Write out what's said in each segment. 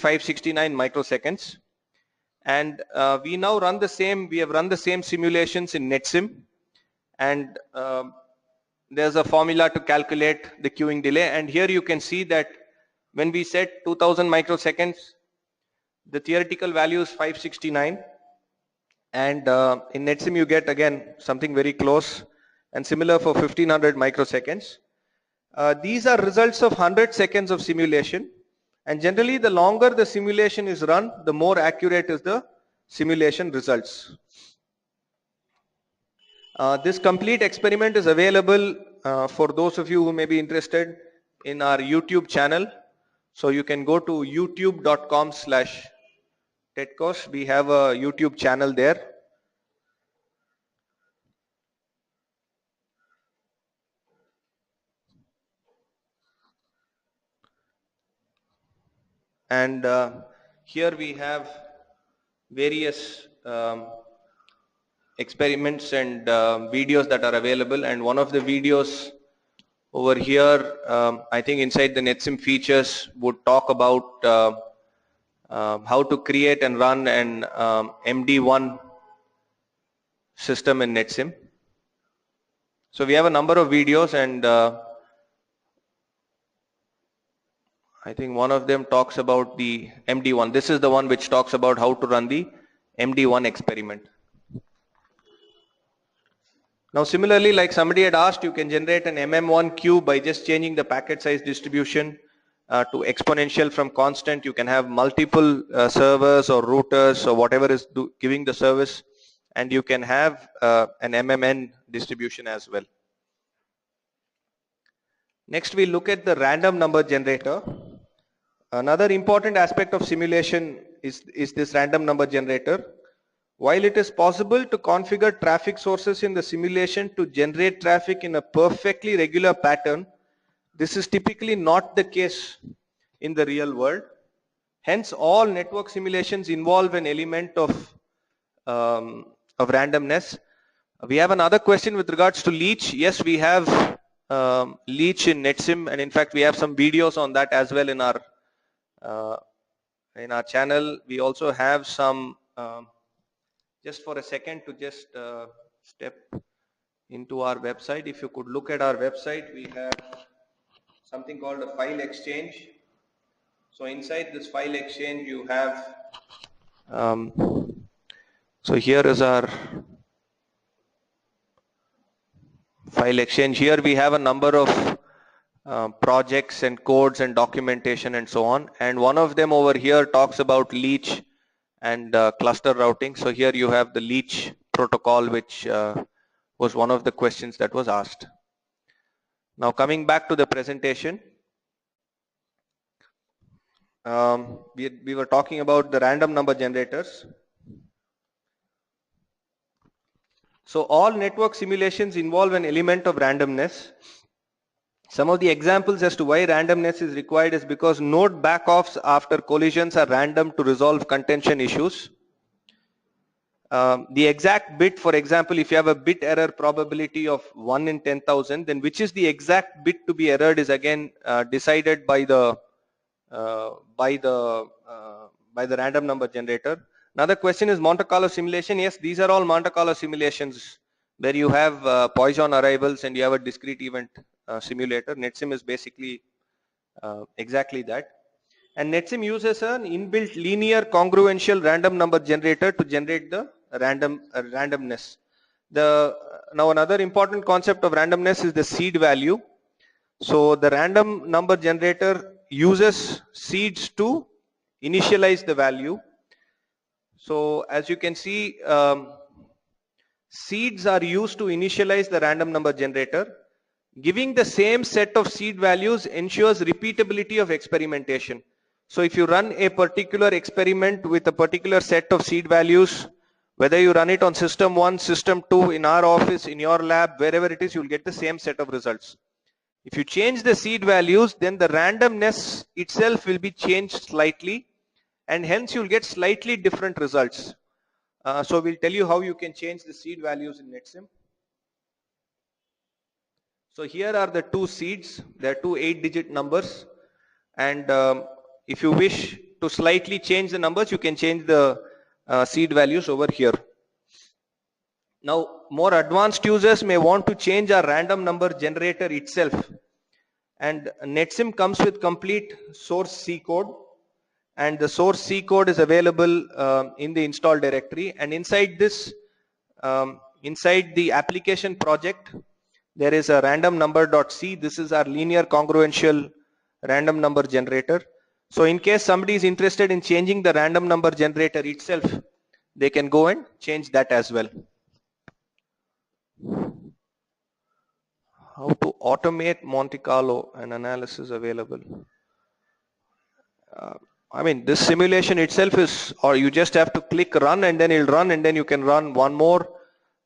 569 microseconds. And we now run the same, we have run the same simulations in NetSim, and there's a formula to calculate the queuing delay, and here you can see that when we set 2000 microseconds, the theoretical value is 569, and in NetSim you get again something very close, and similar for 1500 microseconds. These are results of 100 seconds of simulation, and generally the longer the simulation is run, the more accurate is the simulation results. This complete experiment is available for those of you who may be interested in our YouTube channel. So you can go to youtube.com/Tetcos. We have a YouTube channel there. And here we have various experiments and videos that are available, and one of the videos over here, I think inside the NetSim features, would talk about how to create and run an MD1 system in NetSim. So we have a number of videos, and I think one of them talks about the MD1. This is the one which talks about how to run the MD1 experiment. Now similarly, like somebody had asked, you can generate an MM1 queue by just changing the packet size distribution to exponential from constant. You can have multiple servers or routers or whatever is giving the service, and you can have an MMN distribution as well. Next we look at the random number generator. Another important aspect of simulation is this random number generator. While it is possible to configure traffic sources in the simulation to generate traffic in a perfectly regular pattern, this is typically not the case in the real world. Hence, all network simulations involve an element of randomness. We have another question with regards to leech. Yes, we have leech in NetSim, and in fact we have some videos on that as well in our channel. We also have some just for a second to just step into our website. If you could look at our website, we have something called a file exchange. So inside this file exchange you have so here is our file exchange. Here we have a number of projects and codes and documentation and so on, and one of them over here talks about leech and cluster routing. So here you have the leech protocol, which was one of the questions that was asked. Now coming back to the presentation, we were talking about the random number generators. So all network simulations involve an element of randomness. Some of the examples as to why randomness is required is because node backoffs after collisions are random to resolve contention issues. The exact bit, for example, if you have a bit error probability of 1 in 10,000, then which is the exact bit to be errored is again decided by the random number generator. Another question is Monte Carlo simulation. Yes, these are all Monte Carlo simulations where you have Poisson arrivals and you have a discrete event simulator. NetSim is basically exactly that. And NetSim uses an inbuilt linear congruential random number generator to generate the randomness. Now another important concept of randomness is the seed value. So the random number generator uses seeds to initialize the value. So as you can see, seeds are used to initialize the random number generator. Giving the same set of seed values ensures repeatability of experimentation. So if you run a particular experiment with a particular set of seed values, whether you run it on system 1, system 2, in our office, in your lab, wherever it is, you'll get the same set of results. If you change the seed values, then the randomness itself will be changed slightly, and hence you'll get slightly different results. So we'll tell you how you can change the seed values in NetSim. So here are the two seeds. There are two 8-digit numbers, and if you wish to slightly change the numbers, you can change the seed values over here. Now, more advanced users may want to change our random number generator itself. And NetSim comes with complete source C code, and the source C code is available in the install directory. And inside this, inside the application project, there is a random number.c. This is our linear congruential random number generator. So in case somebody is interested in changing the random number generator itself, they can go and change that as well. How to automate Monte Carlo and analysis available. I mean, this simulation itself is, or you just have to click run and then it'll run, and then you can run one more.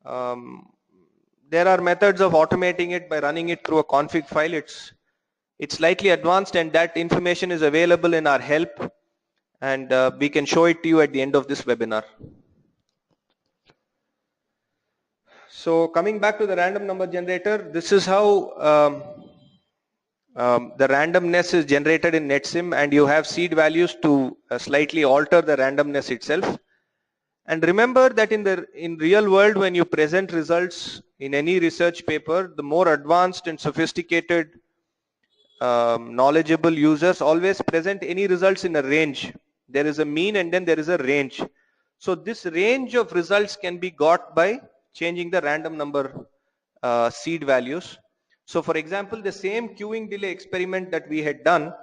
There are methods of automating it by running it through a config file. It's slightly advanced, and that information is available in our help, and we can show it to you at the end of this webinar. So coming back to the random number generator, this is how the randomness is generated in NetSim, and you have seed values to slightly alter the randomness itself. And remember that in real world, when you present results in any research paper, the more advanced and sophisticated knowledgeable users always present any results in a range. There is a mean and then there is a range. So this range of results can be got by changing the random number seed values. So for example, the same queuing delay experiment that we had done,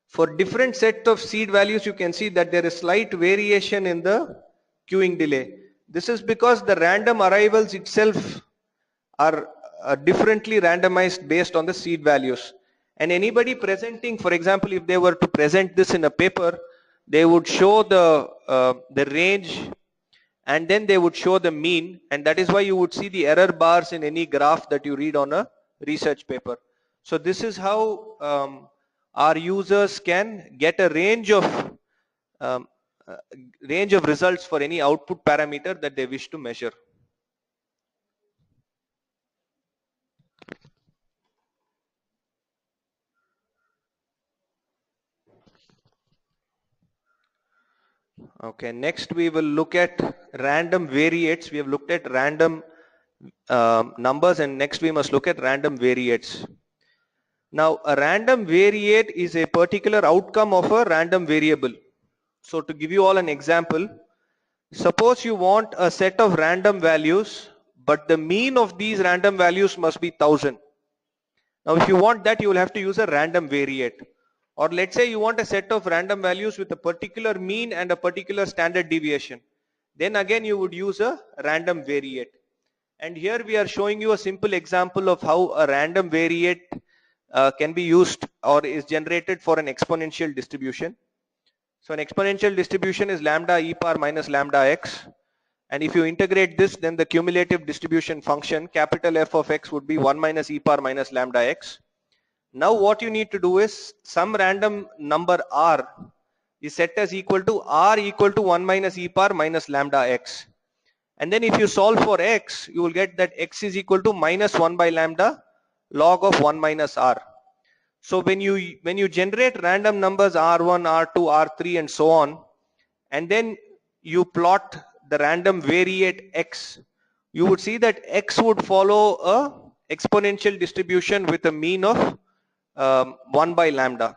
for different set of seed values, you can see that there is slight variation in the queuing delay. This is because the random arrivals itself are differently randomized based on the seed values. And anybody presenting, for example, if they were to present this in a paper, they would show the range, and then they would show the mean, and that is why you would see the error bars in any graph that you read on a research paper. So this is how our users can get a range of results for any output parameter that they wish to measure. Okay, next we will look at random variates. We have looked at random numbers, and next we must look at random variates. Now, a random variate is a particular outcome of a random variable. So to give you all an example, suppose you want a set of random values, but the mean of these random values must be 1000. Now, if you want that, you will have to use a random variate. Or let's say you want a set of random values with a particular mean and a particular standard deviation. Then again, you would use a random variate. And here we are showing you a simple example of how a random variate can be used or is generated for an exponential distribution. So an exponential distribution is lambda e power minus lambda x. And if you integrate this, then the cumulative distribution function, capital F of x, would be 1 minus e power minus lambda x. Now what you need to do is some random number r is set as equal to r equal to 1 minus e power minus lambda x. And then if you solve for x, you will get that x is equal to minus 1 by lambda log of 1 minus r. So when you generate random numbers r1, r2, r3 and so on, and then you plot the random variate x, you would see that x would follow a exponential distribution with a mean of 1 by lambda.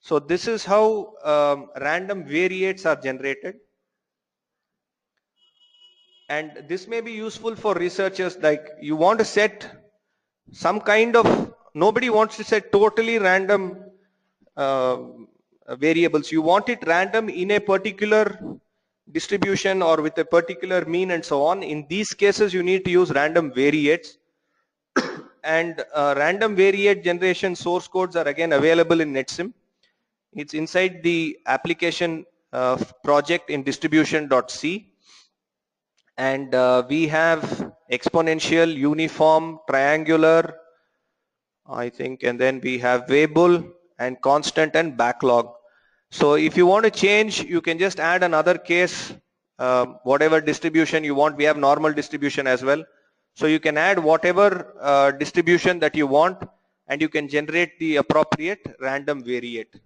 So this is how random variates are generated. And this may be useful for researchers, like you want to set some kind of, nobody wants to set totally random variables. You want it random in a particular distribution or with a particular mean and so on. In these cases, you need to use random variates. And random variate generation source codes are again available in NetSim. It's inside the application project in distribution.c. And we have exponential, uniform, triangular, I think, and then we have variable and constant and backlog. So if you want to change, you can just add another case, whatever distribution you want. We have normal distribution as well. So you can add whatever distribution that you want, and you can generate the appropriate random variate.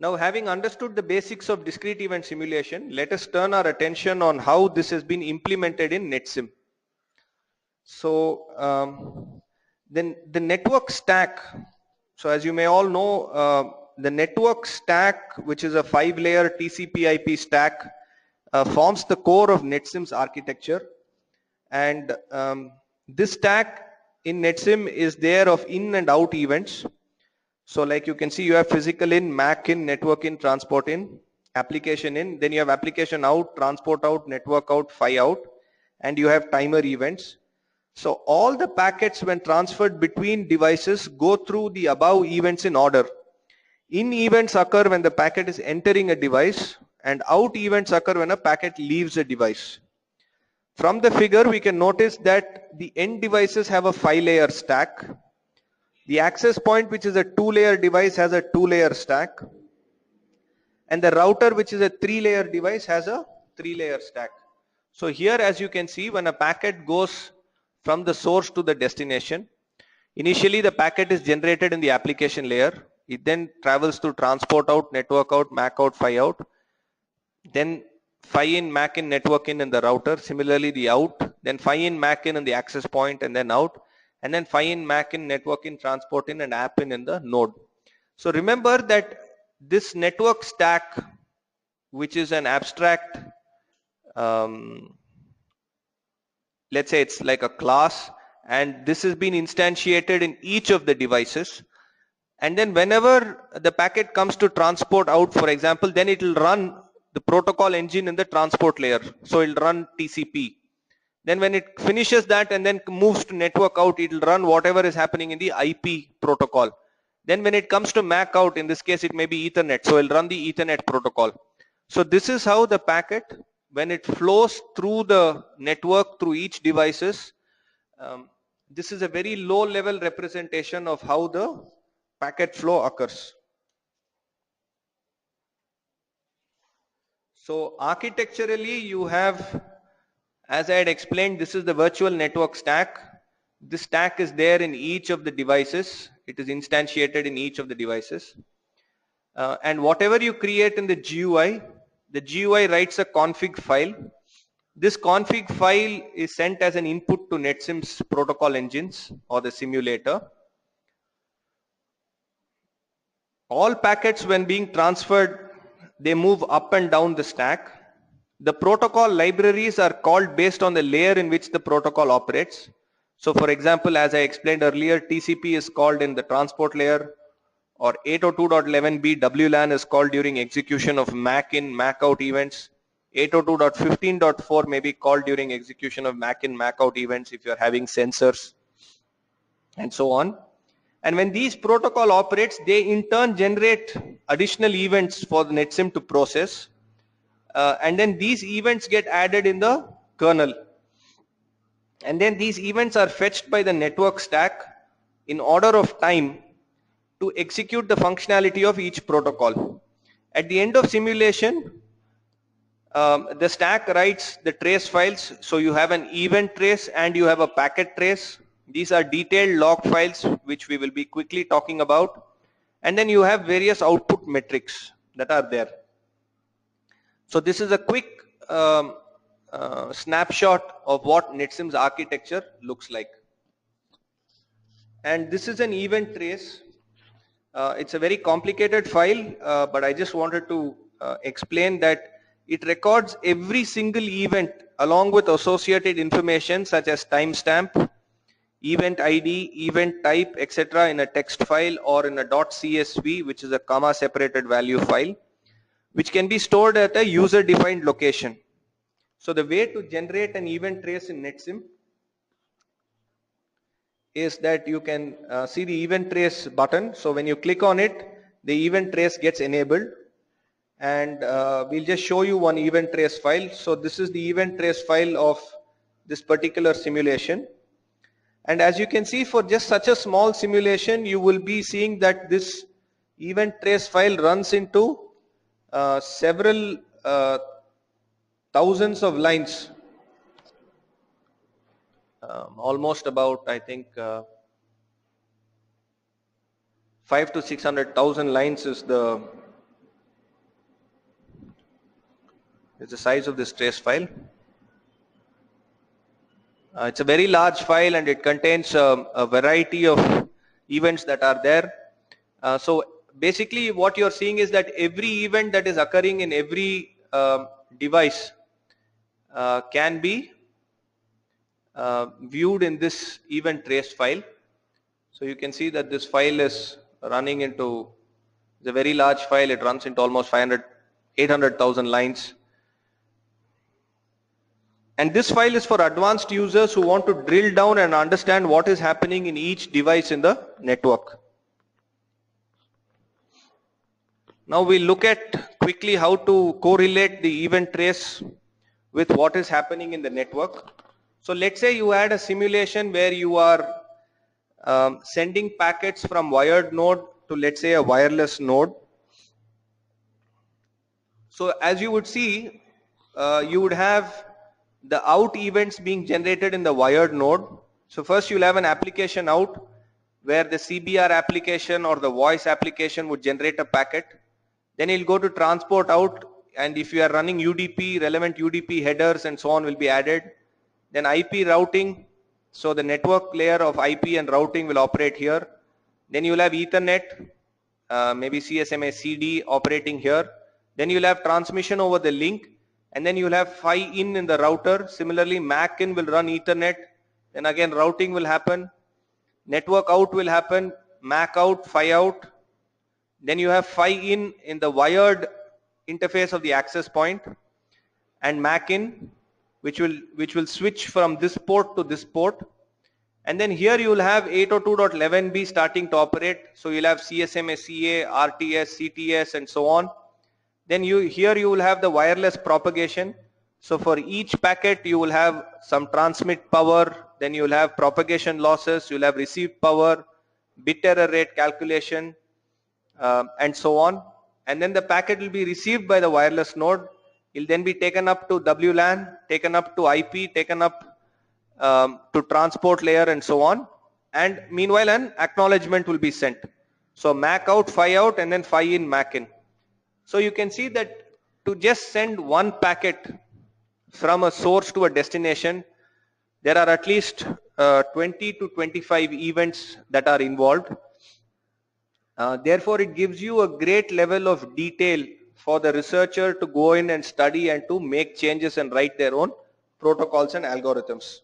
Now, having understood the basics of discrete event simulation, let us turn our attention on how this has been implemented in NetSim. So then the network stack. So as you may all know, the network stack, which is a 5-layer TCP/IP stack, forms the core of NetSim's architecture. And this stack in NetSim is there of in and out events. So like you can see, you have physical in, MAC in, network in, transport in, application in, then you have application out, transport out, network out, PHY out, and you have timer events. So all the packets when transferred between devices go through the above events in order. In events occur when the packet is entering a device, and out events occur when a packet leaves a device. From the figure, we can notice that the end devices have a 5-layer stack. The access point, which is a 2-layer device, has a 2-layer stack. And the router, which is a 3-layer device, has a 3-layer stack. So here, as you can see, when a packet goes from the source to the destination, initially the packet is generated in the application layer. It then travels through transport out, network out, MAC out, PHY out. Then PHY in, MAC in, network in the router. Similarly, the out. Then PHY in, MAC in the access point, and then out. And then PHY in, MAC in, network in, transport in, and app in the node. So remember that this network stack, which is an abstract, let's say it's like a class, and this has been instantiated in each of the devices. And then whenever the packet comes to transport out, for example, then it will run the protocol engine in the transport layer. So it will run TCP. Then when it finishes that and then moves to network out, it will run whatever is happening in the IP protocol. Then when it comes to MAC out, in this case it may be Ethernet, so it will run the Ethernet protocol. So this is how the packet, when it flows through the network through each devices, this is a very low level representation of how the packet flow occurs. So architecturally you have, as I had explained, this is the virtual network stack. This stack is there in each of the devices. It is instantiated in each of the devices. And whatever you create in the GUI writes a config file. This config file is sent as an input to NetSim's protocol engines or the simulator. All packets, when being transferred, they move up and down the stack. The protocol libraries are called based on the layer in which the protocol operates. So for example, as I explained earlier, TCP is called in the transport layer, or 802.11b WLAN is called during execution of MAC in, MAC out events. 802.15.4 may be called during execution of MAC in, MAC out events if you're having sensors, and so on. And when these protocol operates, they in turn generate additional events for the NetSim to process. And then these events get added in the kernel. And then these events are fetched by the network stack in order of time to execute the functionality of each protocol. At the end of simulation, the stack writes the trace files. So you have an event trace and you have a packet trace. These are detailed log files which we will be quickly talking about. And then you have various output metrics that are there. So this is a quick snapshot of what NetSim's architecture looks like. And this is an event trace. It's a very complicated file, but I just wanted to explain that it records every single event along with associated information such as timestamp, event ID, event type, etc. in a text file or in a .csv, which is a comma separated value file, which can be stored at a user defined location. So the way to generate an event trace in NetSim is that you can see the event trace button. So when you click on it, the event trace gets enabled, and we'll just show you one event trace file. So this is the event trace file of this particular simulation. And as you can see, for just such a small simulation, you will be seeing that this event trace file runs into several thousands of lines. Almost about, I think, 500,000 to 600,000 lines is the is the size of this trace file. It's a very large file and it contains a variety of events that are there. So basically what you're seeing is that every event that is occurring in every device can be viewed in this event trace file. So you can see that this file is running into, it's a very large file. It runs into almost 800,000 lines. And this file is for advanced users who want to drill down and understand what is happening in each device in the network. Now we'll look at quickly how to correlate the event trace with what is happening in the network. So let's say you had a simulation where you are sending packets from wired node to, let's say, a wireless node. So as you would see, you would have the out events being generated in the wired node. So first you'll have an application out where the CBR application or the voice application would generate a packet. Then you'll go to transport out, and if you are running UDP, relevant UDP headers and so on will be added. Then IP routing, so the network layer of IP and routing will operate here. Then you'll have Ethernet, maybe CSMA CD operating here. Then you'll have transmission over the link, and then you'll have phi in the router. Similarly, MAC in will run Ethernet. Then again routing will happen. Network out will happen, MAC out, phi out. Then you have phi in the wired interface of the access point, and MAC in, which will switch from this port to this port. And then here you will have 802.11b starting to operate. So you'll have CSMA CA, RTS, CTS and so on. Then here you will have the wireless propagation. So for each packet you will have some transmit power, then you will have propagation losses, you'll have received power, bit error rate calculation, and so on. And then the packet will be received by the wireless node. It will then be taken up to WLAN, taken up to IP, taken up to transport layer and so on. And meanwhile an acknowledgement will be sent. So MAC out, phi out, and then phi in, MAC in. So you can see that to just send one packet from a source to a destination, there are at least 20 to 25 events that are involved. Therefore, it gives you a great level of detail for the researcher to go in and study and to make changes and write their own protocols and algorithms.